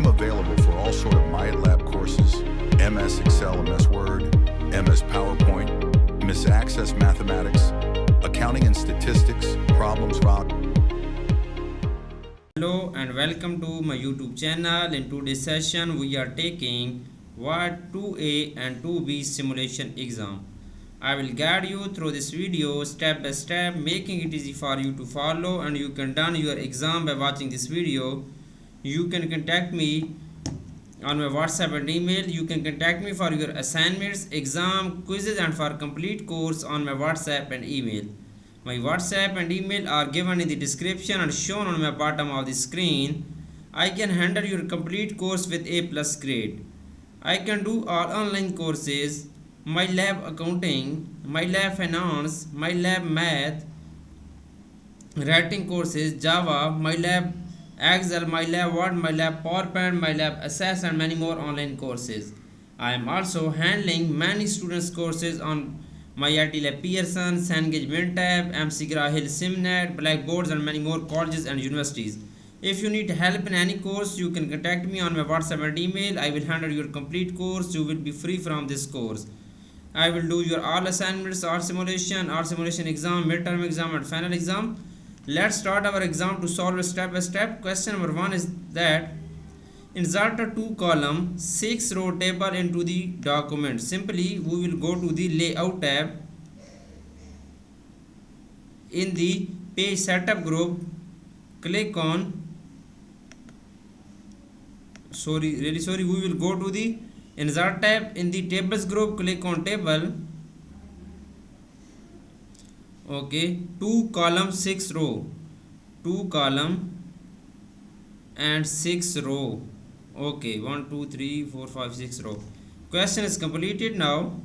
I'm available for all sort of MyLab courses, MS Excel, MS Word, MS PowerPoint, MS Access Mathematics, Accounting and Statistics, Problems Rock. Hello and welcome to my YouTube channel. In today's session we are taking Word 2A and 2B simulation exam. I will guide you through this video step by step, making it easy for you to follow, and you can done your exam by watching this video. You can contact me on my WhatsApp and email. You can contact me for your assignments, exam, quizzes and for complete course on my WhatsApp and email. My WhatsApp and email are given in the description and shown on my bottom of the screen. I can handle your complete course with A+ grade. I can do all online courses, MyLab Accounting, MyLab Finance, MyLab Math, writing courses, Java, MyLab Excel, MyLab Word, MyLab PowerPoint, MyLab Access and many more online courses. I am also handling many students courses on MyIT Lab Pearson, Cengage Mintab, MC Grahill Simnet, Blackboards and many more colleges and universities. If you need help in any course, you can contact me on my WhatsApp and email. I will handle your complete course. You will be free from this course. I will do your all assignments, all simulation exam, midterm exam and final exam. Let's start our exam to solve step by step. Question number 1 is that insert a 2-column 6-row table into the document. Simply we will go to the layout tab. In the page setup group, click on we will go to the insert tab. In the tables group, click on table. Okay, 2-column 6-row, 2-column and 6-row. Okay, 1 2 3 4 5 6 row. Question is completed. Now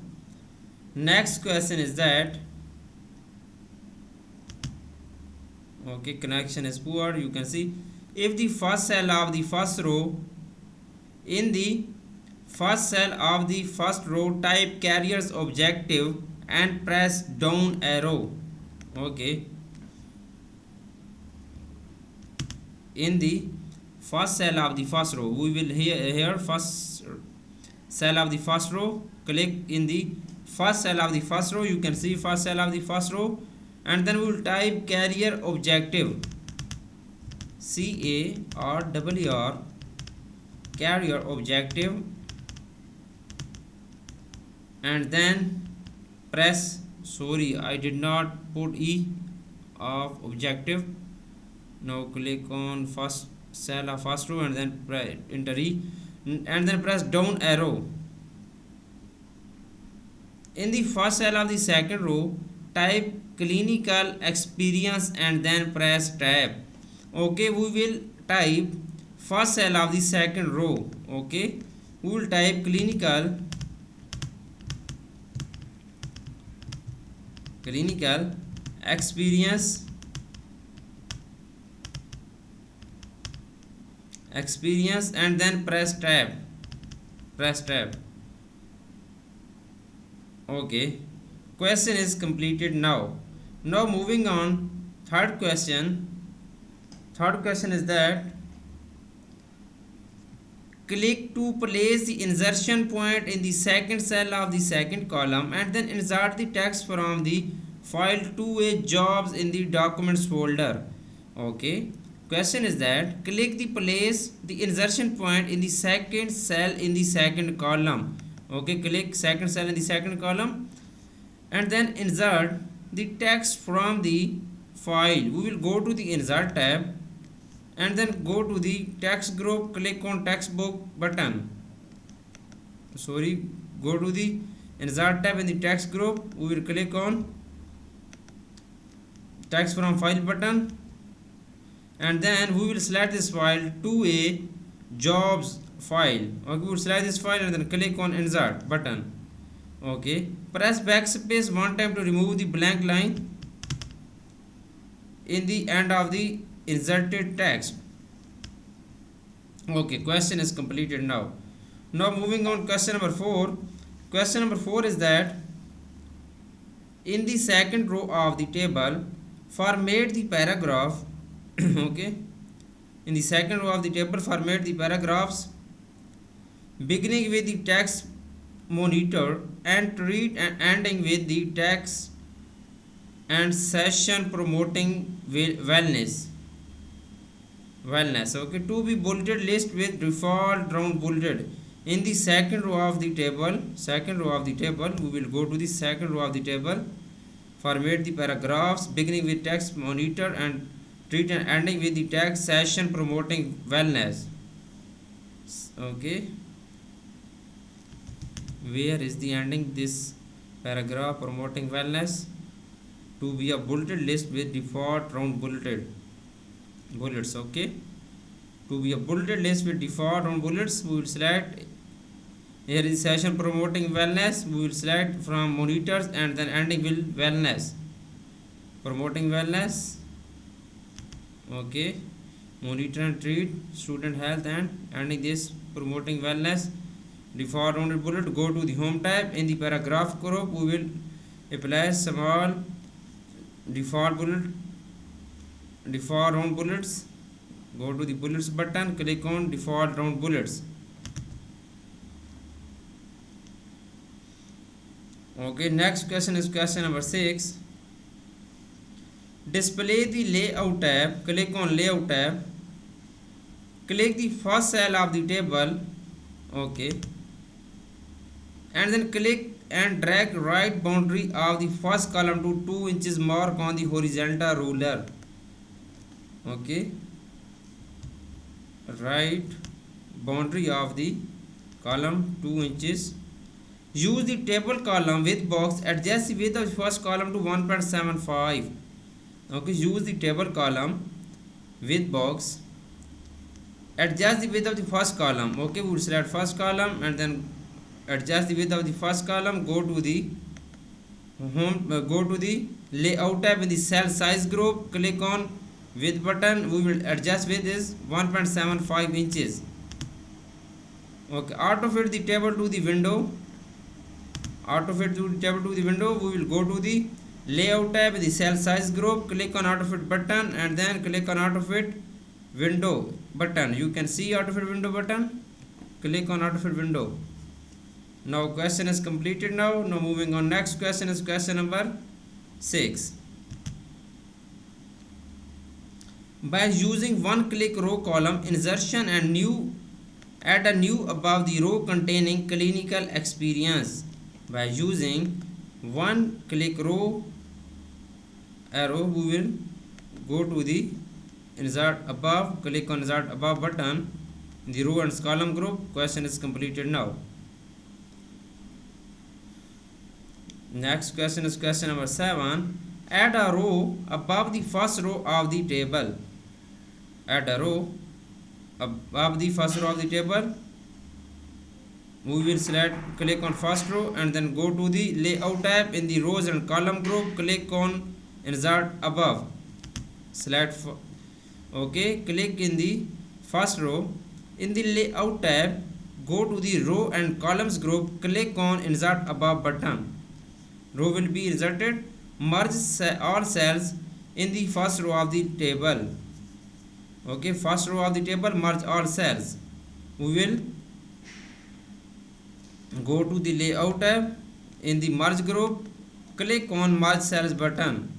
next question is that, okay, connection is poor. You can see, if the first cell of the first row, in the first cell of the first row, type carrier's objective and press down arrow. Okay, in the first cell of the first row, we will here first cell of the first row, click in the first cell of the first row. You can see first cell of the first row, and then we will type carrier objective, CARRR, carrier objective, and then press, sorry I did not put E of objective. Now click on first cell of first row and then enter E and then press down arrow. In the first cell of the second row, type clinical experience and then press tab. Okay, we will type first cell of the second row. Okay, we will type clinical experience and then press tab. Okay, question is completed. Now moving on, third question is that, click to place the insertion point in the second cell of the second column and then insert the text from the file 2A jobs in the documents folder. Okay, question is that, click the place the insertion point in the second cell in the second column. Okay, click second cell in the second column and then insert the text from the file. We will go to the insert tab and then go to the text group, click on textbook button. Go to the insert tab in the text group. We will click on text from file button and then we will select this file 2A jobs file. Okay, we will select this file and then click on insert button. Okay, press backspace one time to remove the blank line in the end of the inserted text. Okay, question is completed. Now moving on, question number 4. Question number 4 is that, in the second row of the table, format the paragraph okay, In the second row of the table, format the paragraphs beginning with the text monitor and treat and ending with the text and session promoting wellness. Okay, to be bulleted list with default round bulleted. In the second row of the table, we will go to the second row of the table, format the paragraphs beginning with text monitor and treat and ending with the text session promoting wellness. Okay, where is the ending this paragraph promoting wellness? To be a bulleted list with default round bullets. Okay, to be a bulleted list with default round bullets, we will select here is session promoting wellness. We will select from monitors and then ending with wellness, promoting wellness. Okay, monitor and treat student health and ending this promoting wellness. Default rounded bullet, go to the home tab. In the paragraph group, we will apply small default round bullets. Go to the bullets button, click on default round bullets. Okay, next question is question number 6. Display the layout tab. Click on layout tab. Click the first cell of the table. Okay, and then click and drag right boundary of the first column to 2 inches mark on the horizontal ruler. Okay, right boundary of the column 2 inches. Use the table column width box, adjust the width of the first column to 1.75. Okay, use the table column width box, adjust the width of the first column. Okay, we will select first column and then adjust the width of the first column. Go to the layout tab. In the cell size group, click on width button. We will adjust width is 1.75 inches. Okay, auto fit the table to the window. We will go to the layout tab in the cell size group, click on auto fit button and then click on auto fit window button. You can see auto fit window button. Click on auto fit window. Now question is completed. Now moving on, next question is question number 6. By using one click row column insertion and add a new above the row containing clinical experience. By using one click row arrow, we will go to the insert above, click on insert above button in the row and column group. Question is completed. Now next question is question number 7. Add a row above the first row of the table. Add a row above the first row of the table. We will click on first row and then go to the layout tab. In the rows and column group, click on insert above. Okay, click in the first row. In the layout tab, go to the row and columns group, click on insert above button. Row will be inserted. Merge all cells in the first row of the table. Okay, first row of the table, merge all cells. We will go to the layout tab. In the merge group, click on merge cells button.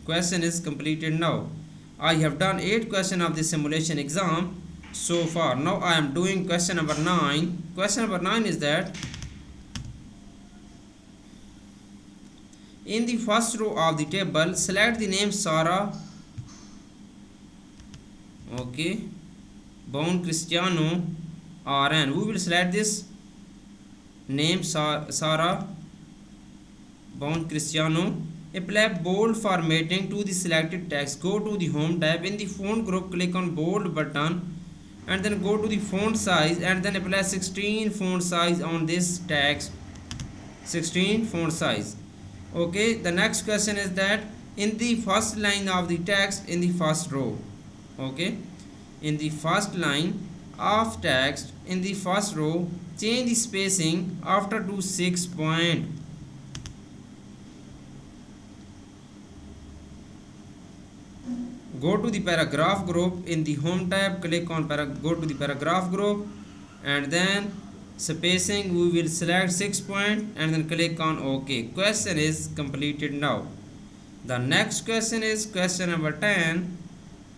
Question is completed. Now I have done 8 questions of the simulation exam so far. Now I am doing question number 9. Question number 9 is that in the first row of the table, select the name Sarah. Okay, Bon Cristiano RN. We will select this name Sarah Bon Cristiano. Apply bold formatting to the selected text. Go to the home tab. In the font group, click on bold button and then go to the font size and then apply 16 font size on this text. 16 font size. Okay, the next question is that in the first line of the text in the first row. Okay, in the first line of text in the first row, change the spacing after to 6 point. go to the paragraph group. In the home tab, click on go to the paragraph group, and then spacing we will select 6 point and then click on OK. Question is completed now. The next question is question number 10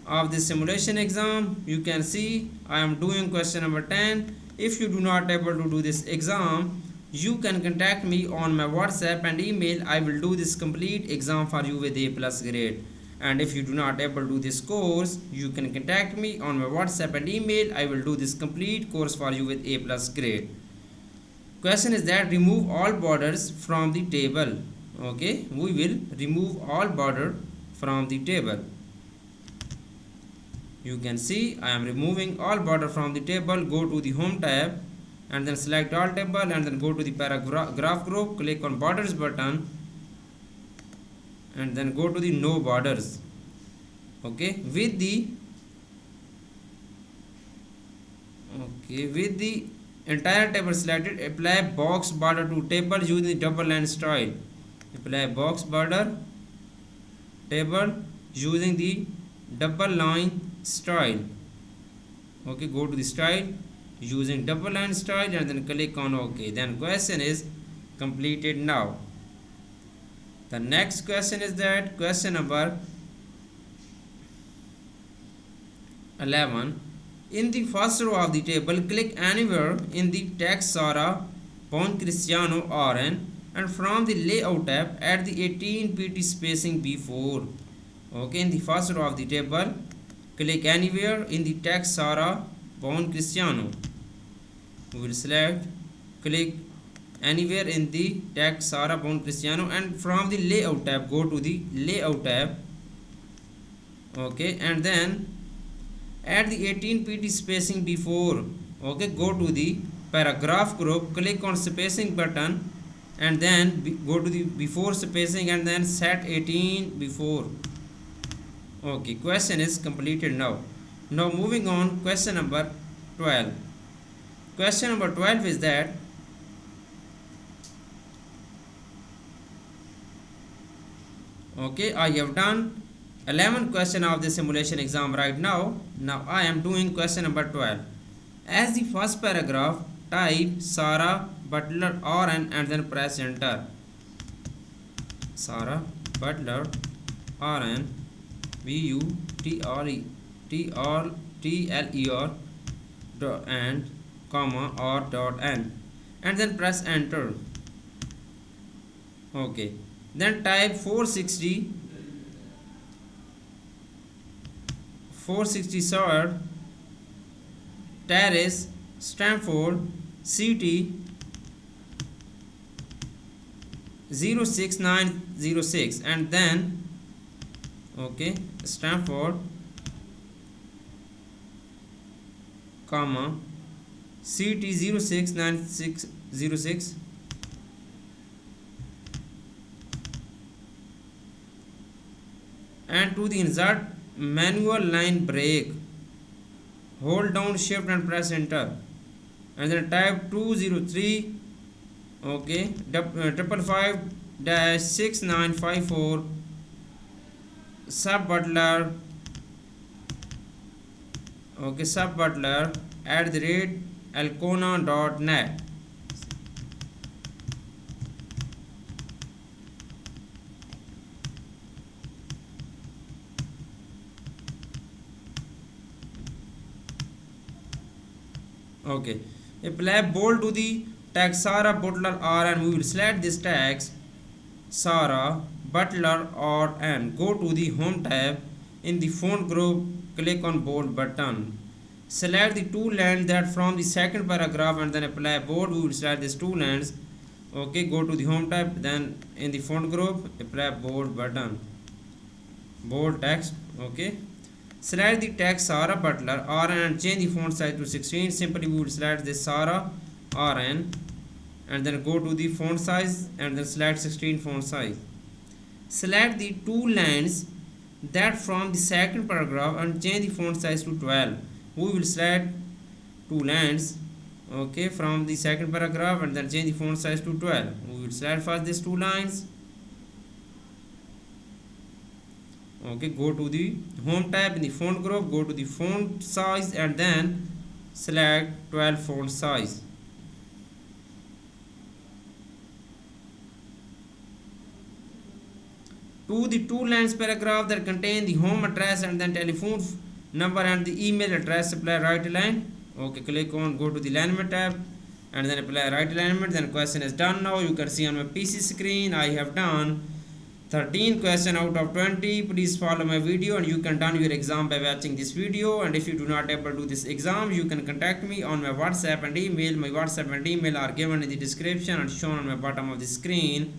of the simulation exam. You can see I am doing question number 10. If you do not able to do this exam, you can contact me on my WhatsApp and email. I will do this complete exam for you with A+ grade. And if you do not able to do this course, you can contact me on my WhatsApp and email. I will do this complete course for you with A+ grade. Question is that remove all borders from the table. Okay, we will remove all border from the table. You can see I am removing all border from the table. Go to the home tab and then select all table and then go to the paragraph group, click on borders button and then go to the no borders. Okay, with the entire table selected, apply box border to table using the double line style. Apply box border table using the double line style. Okay, go to the style using double line style and then click on OK. Then question is completed now. The next question is that question number 11. In the first row of the table, click anywhere in the text Sara, Bon Cristiano, RN, and from the layout tab add the 18 pt spacing before. Okay, in the first row of the table, click anywhere in the text Sara, Bon Cristiano. We will select click anywhere in the text Sara, Bon Cristiano, and from the layout tab go to the layout tab. Okay, and then add the 18 pt spacing before. Okay, go to the paragraph group, click on spacing button and then go to the before spacing and then set 18 before. Okay, question is completed now. Now moving on, question number 12. Question number 12 is that okay, I have done 11 question of the simulation exam right now. Now I am doing question number 12. As the first paragraph, type Sara Butler RN and then press enter. Sara Butler RN BUTLER and comma or dot n and then press enter. Okay, then type 460 Sir Terrace, Stamford, CT 06906 and then okay, Stamford comma CT 06906 and to the insert manual line break, hold down shift and press enter and then type 203 okay 555-6954 sub butler okay sub butler @alcona.net. Okay, apply bold to the tag Sara Butler R and we will select this text Sara Butler RN. Go to the home tab. In the font group, click on bold button. Select the two lines that from the second paragraph and then apply bold. We will select these two lines. Okay, go to the home tab. Then in the font group, apply bold button. Bold text. Okay. Select the text Sara Butler RN and change the font size to 16. Simply we will select this Sara RN and then go to the font size and then select 16 font size. Select the two lines that from the second paragraph and change the font size to 12. We will select two lines okay from the second paragraph and then change the font size to 12. We will select first these two lines. Okay, go to the home tab in the font group, go to the font size and then select 12 font size. To the two lines paragraph that contain the home address and then telephone number and the email address, apply right alignment. Okay, click on go to the alignment tab and then apply right alignment. Then question is done. Now you can see on my PC screen I have done 13 question out of 20. Please follow my video and you can done your exam by watching this video. And if you do not able to do this exam, you can contact me on my WhatsApp and email. My WhatsApp and email are given in the description and shown on my bottom of the screen.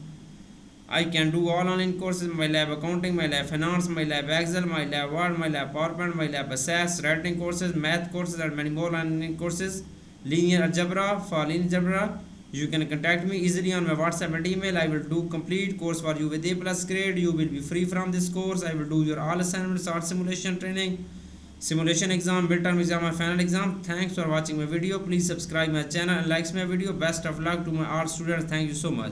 I can do all online courses, MyLab Accounting, MyLab Finance, MyLab Excel, MyLab Word, MyLab PowerPoint, MyLab SAS, writing courses, math courses and many more online courses. Linear algebra, for linear algebra, you can contact me easily on my WhatsApp and email. I will do complete course for you with A+ grade. You will be free from this course. I will do your all assignments, art simulation training, simulation exam, midterm exam and final exam. Thanks for watching my video. Please subscribe my channel and like my video. Best of luck to my all students. Thank you so much.